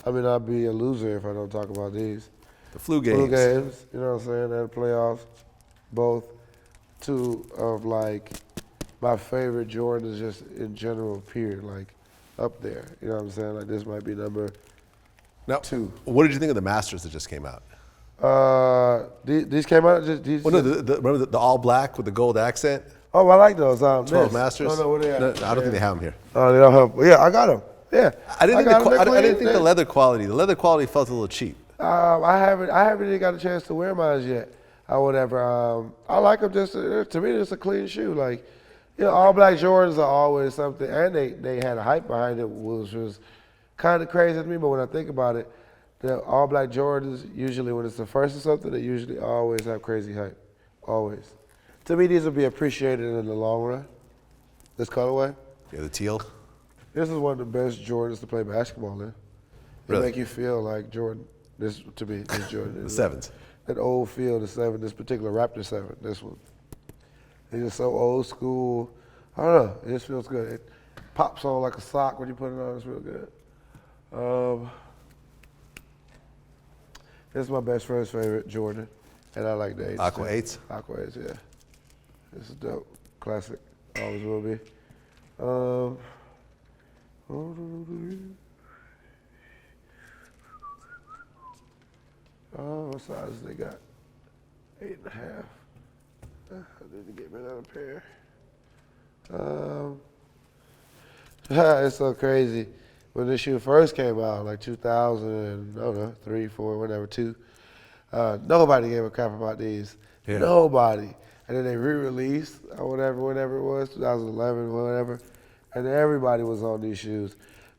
I mean, I'd be a loser if I don't talk about these. The flu games. Flu games, you know what I'm saying? And playoffs, both two of like my favorite Jordans just in general, period, like up there. You know what I'm saying? Like this might be number Now, 2. what did you think of the Masters that just came out? These came out just these. Well, no, remember the all black with the gold accent? Oh, I like those. 12 Masters? No, what they at? No, I don't think they have them here. Oh, they don't have. Yeah, I got them. Yeah, I didn't got 'em. They're I didn't clean. think the leather quality felt a little cheap. I haven't even got a chance to wear mine yet. I whatever. I like them just to me. It's a clean shoe. Like, you know, all black Jordans are always something, and they had a hype behind it, which was kind of crazy to me. But when I think about it, the all black Jordans usually when it's the first or something, they usually always have crazy hype. Always. To me, these will be appreciated in the long run. This colorway. Yeah, the teal. This is one of the best Jordans to play basketball in. They Really? make you feel like Jordan. This to me, this Jordan. The 7s. That old feel, the 7, this particular Raptor 7, this one. It's just so old school. I don't know. It just feels good. It pops on like a sock when you put it on. It's real good. This is my best friend's favorite Jordan, and I like the 8s. Aqua too. 8s? Aqua 8s, yeah. This is dope. Classic. Always will be. What size they got? 8.5. I need to get me another pair. It's so crazy. When this shoe first came out, like 2000, I don't know, 3, 4, whatever, 2, nobody gave a crap about these. Yeah. Nobody. And then they re-released or whatever it was, 2011, whatever, and everybody was on these shoes.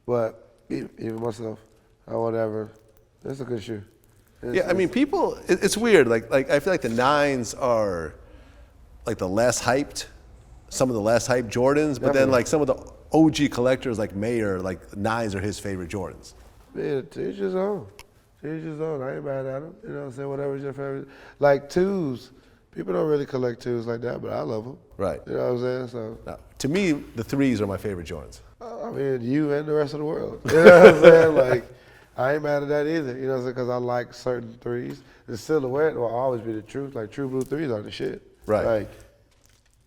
But even myself or whatever, it's a good shoe. Yeah, I mean, people, it's weird. Like I feel like the 9s are like the less hyped, some of the less hyped Jordans, but then Definitely. like some of the OG collectors like Mayer, like 9s are his favorite Jordans. Yeah, to each his own. To each his own. I ain't mad at them. You know what I'm saying? Whatever's your favorite. Like 2s, people don't really collect 2s like that, but I love them. Right. You know what I'm saying? So, Now, to me, the 3s are my favorite Jordans. I mean, you and the rest of the world. You know what I'm saying? Like, I ain't mad at that either. You know what I'm saying? Because I like certain 3s. The silhouette will always be the truth. Like, true blue 3s are the shit. Right. Like,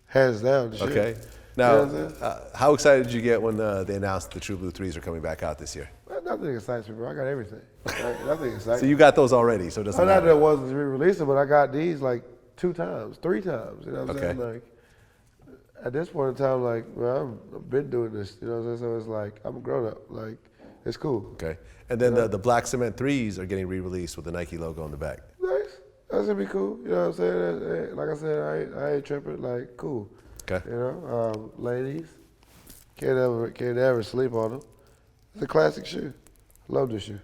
hands down the shit. Okay. You Now, know what I'm saying? how excited did you get when they announced the True Blue 3s are coming back out this year? Well, nothing excites me, bro. I got everything. Like, nothing excites So me. you got those already, so it doesn't Not that matter. it wasn't re-releasing, but I got these like 2 times, 3 times. You know what I'm saying? Okay. Like, at this point in time, like, well, I've been doing this. You know what I'm saying? So it's like, I'm a grown up. Like, it's cool. Okay. And then the black cement 3s are getting re-released with the Nike logo on the back. Nice. That's gonna be cool. You know what I'm saying? Like I said, I ain't tripping. Like, cool. Okay. You know, ladies, can't ever sleep on them. It's a classic shoe. Love this shoe.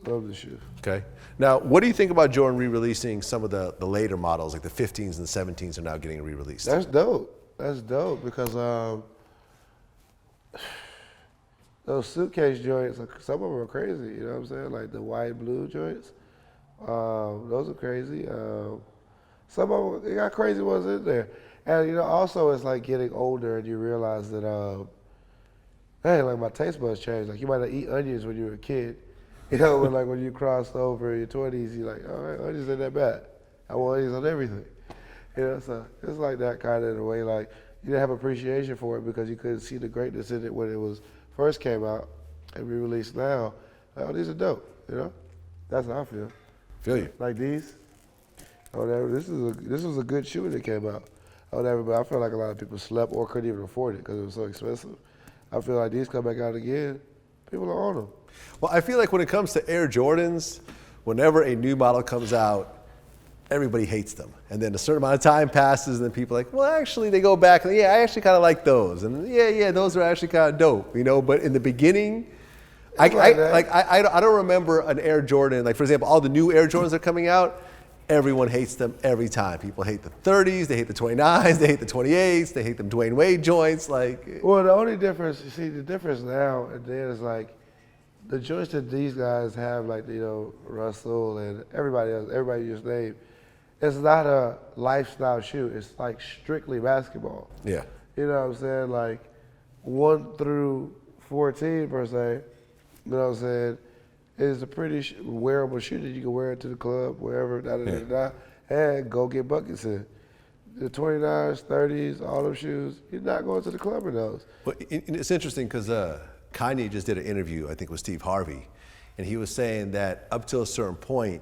Love this shoe. Okay. Now, what do you think about Jordan re-releasing some of the later models, like the 15s and the 17s are now getting re-released? That's dope. That's dope because those suitcase joints, some of them are crazy. You know what I'm saying? Like the white blue joints. Those are crazy. Some of them, they got crazy ones in there. And you know, also it's like getting older and you realize that, hey, like my taste buds changed. Like you might not eat onions when you were a kid. You know, when you crossed over in your 20s, you're like, all right, onions ain't that bad. I want onions on everything. You know, so it's like that kind of in a way. Like you didn't have appreciation for it because you couldn't see the greatness in it when it was first came out and re-released now. Like, oh, these are dope. You know, that's how I feel. Feel you. Like these. Oh, this was a good shoe when it came out. Oh, but I feel like a lot of people slept or couldn't even afford it because it was so expensive. I feel like these come back out again. People are on them. Well, I feel like when it comes to Air Jordans, whenever a new model comes out, everybody hates them. And then a certain amount of time passes and then people are like, well, actually they go back and yeah, I actually kind of like those. And yeah, those are actually kind of dope, you know? But in the beginning, I don't remember an Air Jordan, like for example, all the new Air Jordans that are coming out, everyone hates them every time. People hate the 30s, they hate the 29s, they hate the 28s, they hate them Dwayne Wade joints. Like, well, the only difference, you see, the difference now and then is like the joints that these guys have, like, you know, Russell and everybody else, everybody you just named, it's not a lifestyle shoe. It's like strictly basketball. yeah. You know what I'm saying? Like 1 through 14 per se, You know what I'm saying? It's a pretty wearable shoe that you can wear it to the club, wherever, and go get buckets in. The 29s, 30s, all those shoes, you're not going to the club in those. But it's interesting because Kanye just did an interview, I think, with Steve Harvey, and he was saying that up till a certain point,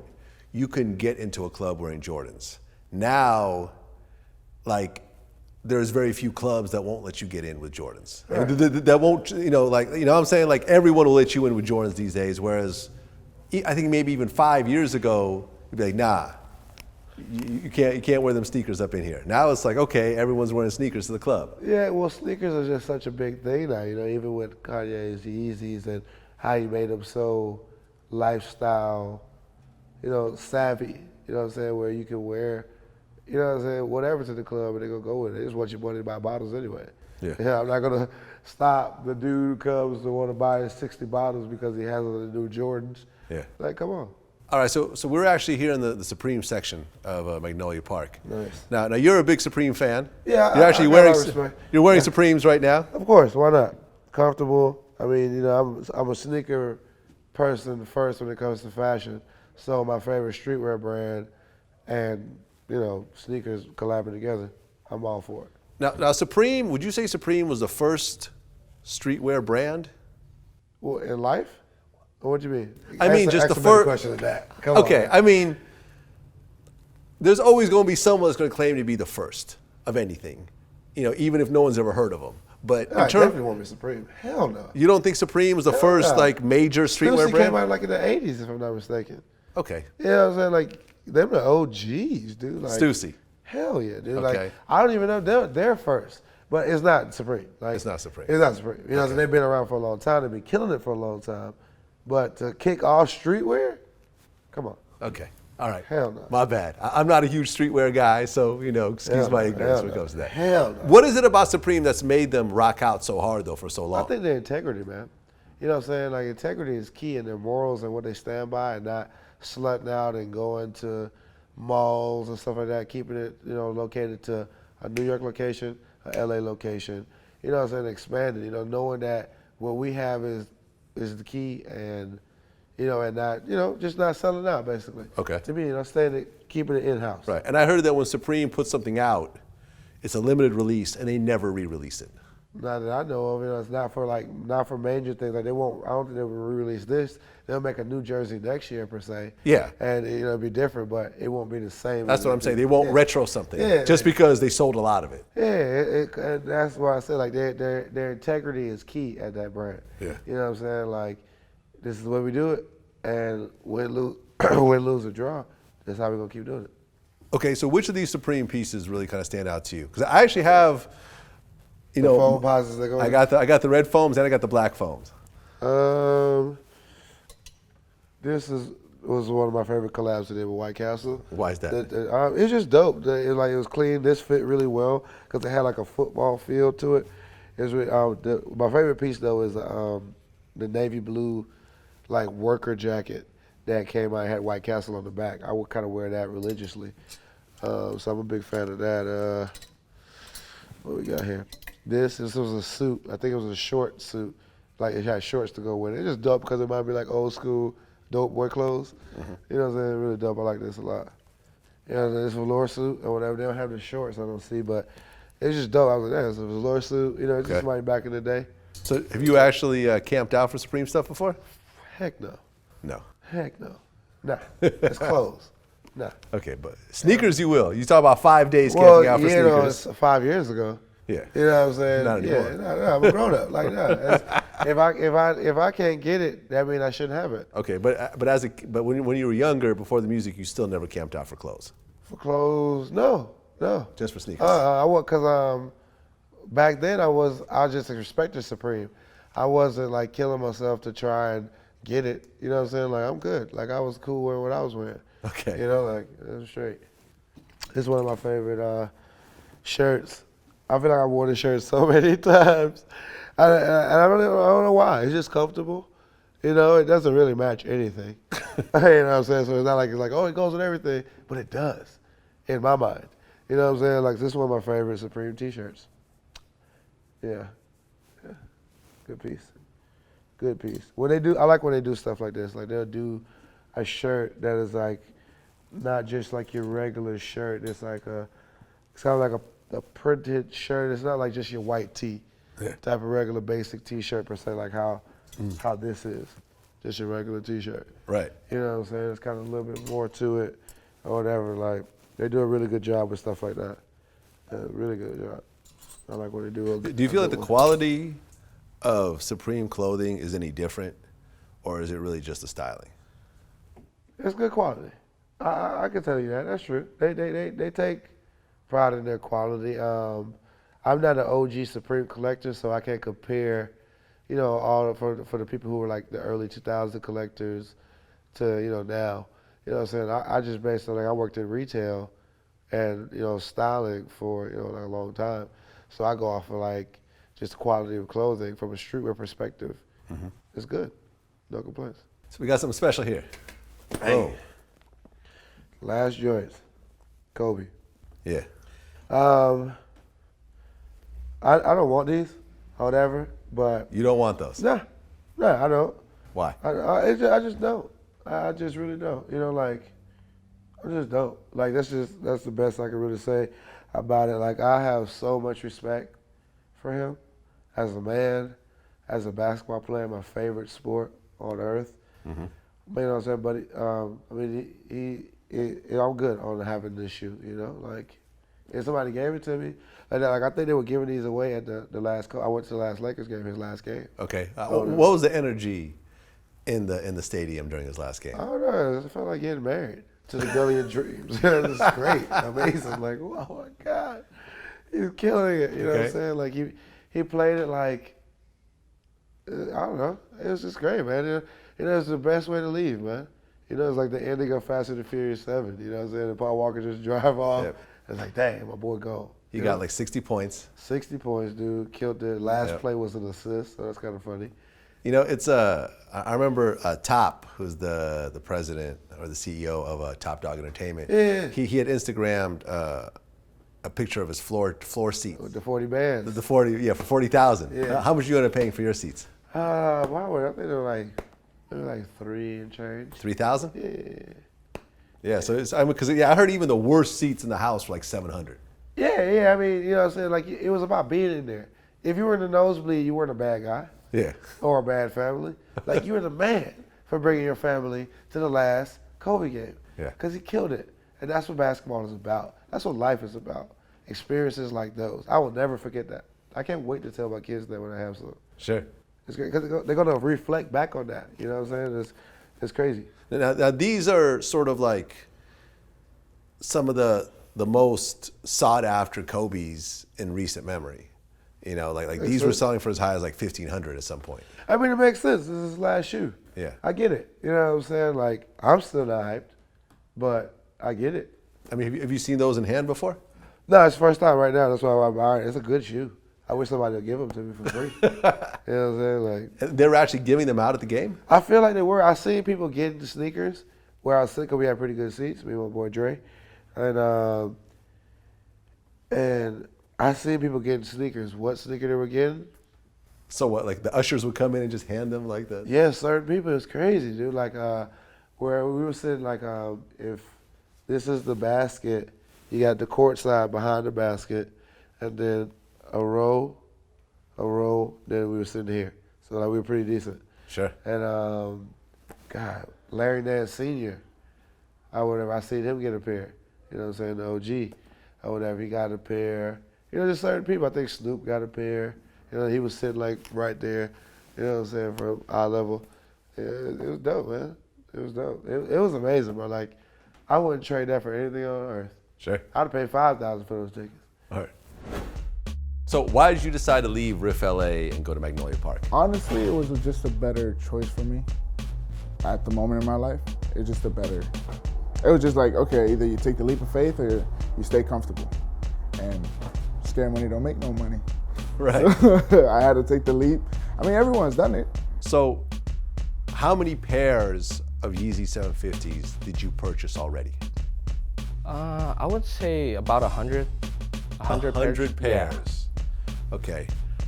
you couldn't get into a club wearing Jordans. Now, like, there's very few clubs that won't let you get in with Jordans. Right. That won't, what I'm saying? Like, everyone will let you in with Jordans these days, whereas I think maybe even 5 years ago, you'd be like, nah, you can't wear them sneakers up in here. Now it's like, okay, everyone's wearing sneakers to the club. Yeah, well, sneakers are just such a big thing now, even with Kanye's Yeezys and how he made them so lifestyle, savvy, you know what I'm saying, where you can wear, whatever to the club and they're going to go with it. They just want you money to buy bottles anyway. Yeah. I'm not going to stop the dude who comes to want to buy 60 bottles because he has the new Jordans. Yeah. Like, come on. All right, so we're actually here in the Supreme section of Magnolia Park. Nice. Now you're a big Supreme fan. Yeah, you're actually wearing Yeah. Supremes right now. Of course, why not? Comfortable. I mean, I'm a sneaker person first when it comes to fashion. So my favorite streetwear brand and sneakers collabing together, I'm all for it. Now Supreme, would you say Supreme was the first streetwear brand? Well, in life? Or what do you mean? I mean, just the first first question of that. Come Okay, on. I mean, there's always going to be someone that's going to claim to be the first of anything, even if no one's ever heard of them. But I definitely want to be Supreme. Hell no. You don't think Supreme was the first no. major streetwear Stussy brand? came out like in the 80s, if I'm not mistaken. Okay. You know what I'm saying? Like, them the OGs, dude. Like, Stussy. Hell yeah, dude. Okay. Like, I don't even know they're first. But it's not Supreme. Like, It's not Supreme. It's not Supreme. So they've been around for a long time. They've been killing it for a long time. But to kick off streetwear, come on. Okay. All right. Hell no. My bad. I'm not a huge streetwear guy, so, excuse my ignorance when it comes to that. Hell no. What is it about Supreme that's made them rock out so hard, though, for so long? I think their integrity, man. You know what I'm saying? Like, integrity is key in their morals and what they stand by, and not slutting out and going to malls and stuff like that, keeping it, located to a New York location, a LA location. You know what I'm saying? Expanding, knowing that what we have is the key, and and not, just not selling out, basically. Okay. To me, keeping it in-house. Right. And I heard that when Supreme puts something out, it's a limited release, and they never re-release it. Not that I know of, it's not for major things. Like, I don't think they will re-release this. They'll make a new jersey next year, per se. Yeah. And, it'll be different, but it won't be the same. That's what I'm saying. They won't retro something just because they sold a lot of it. Yeah, and that's why I say, like, their integrity is key at that brand. Yeah. You know what I'm saying? Like, this is the way we do it, and win, lose, or draw, that's how we're going to keep doing it. Okay, so which of these Supreme pieces really kind of stand out to you? Because I actually have, The foam posits that go I got the red foams and I got the black foams. This was one of my favorite collabs today with White Castle. Why is that? It's just dope. It was clean. This fit really well because it had like a football feel to it. It's really, my favorite piece though is the navy blue, like worker jacket that came out. It had White Castle on the back. I would kind of wear that religiously. So I'm a big fan of that. What we got here? This was a suit. I think it was a short suit. Like, it had shorts to go with it. It's just dope because it might be like old school dope boy clothes. Mm-hmm. You know what I'm saying? Really dope. I like this a lot. This velour suit or whatever. They don't have the shorts, I don't see, but it's just dope. I was like, it's a velour suit. It's just somebody back in the day. So have you actually camped out for Supreme stuff before? Heck no. No. Heck no. Nah. It's clothes. Nah. Okay, but sneakers you will. You talk about 5 days camping out for sneakers. It's 5 years ago. Yeah. You know what I'm saying? Not anymore. Yeah, no, I'm a grown up. Like, no. If I can't get it, that means I shouldn't have it. Okay, but when you were younger, before the music, you still never camped out for clothes. For clothes, no. Just for sneakers. Because back then I was just respected Supreme. I wasn't like killing myself to try and get it. You know what I'm saying? Like, I'm good. Like, I was cool wearing what I was wearing. Okay. Like, it was straight. This is one of my favorite shirts. I feel like I wore this shirt so many times. I don't know why. It's just comfortable. It doesn't really match anything. You know what I'm saying? So it's not like oh, it goes with everything, but it does, in my mind. You know what I'm saying? Like, this is one of my favorite Supreme T-shirts. Yeah. Good piece. Good piece. When they do, I like when they do stuff like this. Like they'll do a shirt that is like not just like your regular shirt. It's like it's kind of like a printed shirt. It's not like just your white tee type of regular basic T-shirt per se. Like how this is, just your regular T-shirt. Right. You know what I'm saying? It's kind of a little bit more to it or whatever. Like they do a really good job with stuff like that. Really good job. I like what they do. Do you feel like the quality of Supreme clothing is any different, or is it really just the styling? It's good quality. I can tell you that. That's true. They take pride in their quality. I'm not an OG Supreme collector, so I can't compare, you know, for the people who were like the early 2000 collectors to, you know, now. You know what I'm saying? I just based on, like, I worked in retail and, you know, styling for, you know, like a long time. So I go off of like just the quality of clothing from a streetwear perspective. It's good. No complaints. So we got something special here. Oh. Last joints. Kobe. Yeah. I don't want these or whatever, but You don't want those? nah, I don't. Why? I just don't. I just really don't. You know, like, I just don't. Like, that's the best I can really say about it. Like, I have so much respect for him as a man, as a basketball player, my favorite sport on earth. But, you know what I'm saying? But, I mean, I'm good on having this shoe, you know? Like, if somebody gave it to me, like I think they were giving these away at the last, I went to the last Lakers game, his last game. Okay. What was the energy in the stadium during his last game? I don't know. It felt like getting married to the girl of your dreams. It was great, amazing. Like, oh my God, he's killing it. You know what I'm saying? Like he played it like, I don't know. It was just great, man. You know, it's the best way to leave, man. You know, it's like the ending of Fast and the Furious 7. You know what I'm saying? And Paul Walker just drive off. Yep. It's like, dang, my boy gone. He got like 60 points. 60 points, dude. Killed it. Last play was an assist, so that's kind of funny. You know, it's I remember Top, who's the president or the CEO of Top Dog Entertainment. Yeah. He had Instagrammed a picture of his floor seats. With the 40 bands. The 40, for 40,000. Yeah. How much you end up paying for your seats? Wow, I think they were like 3 and change. 3,000? Yeah. Yeah. So because I heard even the worst seats in the house were like 700. Yeah. I mean, you know what I'm saying? Like, it was about being in there. If you were in the nosebleed, you weren't a bad guy. Yeah. Or a bad family. Like, you were the man for bringing your family to the last Kobe game. Yeah. Because he killed it. And that's what basketball is about. That's what life is about. Experiences like those. I will never forget that. I can't wait to tell my kids that when I have some. Sure. It's great because they're going to reflect back on that. You know what I'm saying? It's crazy. Now these are sort of like some of the most sought after Kobe's in recent memory. You know, like these were selling for as high as like 1,500 at some point. I mean, it makes sense. This is his last shoe. Yeah. I get it. You know what I'm saying? Like, I'm still not hyped, but I get it. I mean, have you seen those in hand before? No, it's the first time right now. That's why I'm buying it. It's a good shoe. I wish somebody would give them to me for free. You know what I'm saying? Like, They were actually giving them out at the game? I feel like they were. I seen people getting the sneakers where I was sitting, 'cause we had pretty good seats, me and my boy Dre. And I seen people getting sneakers. What sneaker they were getting? So what, like the ushers would come in and just hand them like that? Yeah, certain people. It's crazy, dude. Like, where we were sitting, like, if this is the basket, you got the court side behind the basket, and then a row, then we were sitting here. So, like, we were pretty decent. Sure. And, God, Larry Nance Sr., I seen him get a pair. You know what I'm saying? The OG or whatever, he got a pair. You know, there's certain people. I think Snoop got a pair. You know, he was sitting like right there. You know what I'm saying, from eye level. Yeah, it was dope, man. It was dope. It was amazing, bro. Like, I wouldn't trade that for anything on earth. Sure. I'd have paid $5,000 for those tickets. All right. So why did you decide to leave Riff LA and go to Magnolia Park? Honestly, it was just a better choice for me at the moment in my life. It was just like, okay, either you take the leap of faith or you stay comfortable. And scary money don't make no money. Right. I had to take the leap. I mean, everyone's done it. So how many pairs of Yeezy 750s did you purchase already? I would say about 100. 100 pairs. Yeah. Okay,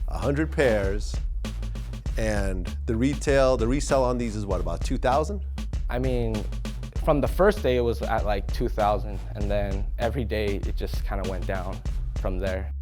100 pairs. And the resell on these is what, about 2,000? I mean, from the first day it was at like 2,000, and then every day it just kind of went down from there.